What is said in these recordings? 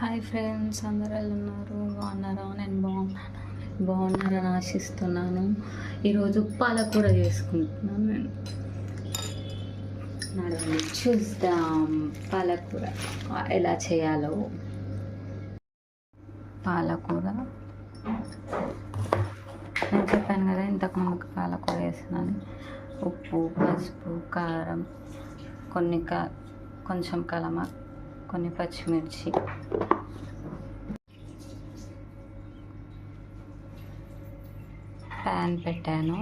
Hi friends, అందరూ ఎలా ఉన్నారు? బాగున్నారా? నేను బాగున్నారని ఆశిస్తున్నాను. ఈరోజు పాలకూర చేసుకుంటున్నాను నేను. నడవండి చూద్దాం పాలకూర ఎలా చేయాలో. పాలకూర నేను చెప్పాను కదా ఇంతకుముందుకు పాలకూర వేసినాను. ఉప్పు, పసుపు, కారం, కొంచెం కలమ, కొన్ని పచ్చిమిర్చి, ప్యాన్ పెట్టాను.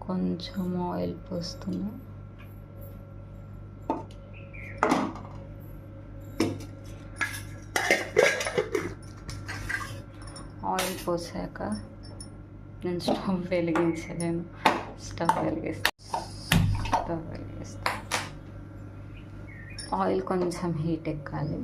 కొంచెం ఆయిల్ పోస్తున్నా. ఆయిల్ పోసాక నేను స్టవ్ వెలిగించలేను. స్టవ్ వెలిగిస్తా. ఆయిల్ కొంచెం హీట్ ఎక్కాలి.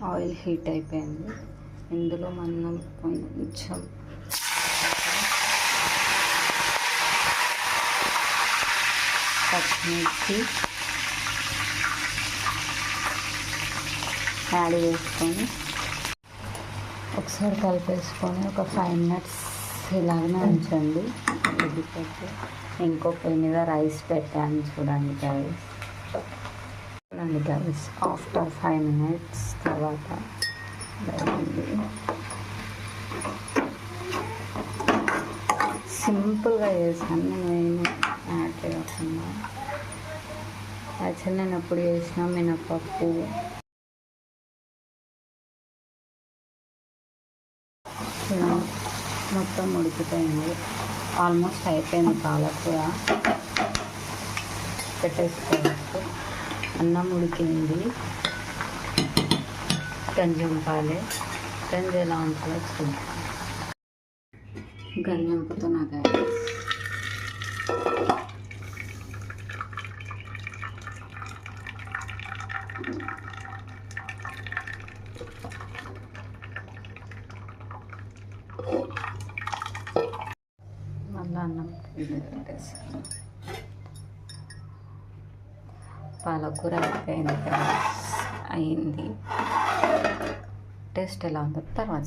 ఆయిల్ హీట్ అయిపోయింది. ఇందులో మనం కొంచెం పచ్చిమిర్చి యాడ్ చేసుకొని ఒకసారి కలిపేసుకొని ఒక 5 minutes ఇలాగనే ఉంచండి. ఉడికిపోతే ఇంకో పొయ్యి మీద రైస్ పెట్టాను. చూడండి గైస్, ఆఫ్టర్ 5 minutes తర్వాత సింపుల్గా చేశాను. నేను యాడ్ చేయకుండా యాక్చువల్ నేను ఎప్పుడు చేసిన మినపప్పు మొత్తం ఉడికిపోయింది. ఆల్మోస్ట్ అయిపోయింది. పాలకూర పెట్టేసుకోవచ్చు. అన్నం ఉడికింది. గంజి ఉంపాలి. గంజి ఎలా ఉంటుందో చూద్దాం. గంజి ఉంపుతున్నా గైస్. మళ్ళీ అన్నం పెట్టేసాను. పాలకూర అయిపోయింది కదా, అయింది. టేస్ట్ ఎలా ఉందో తర్వాత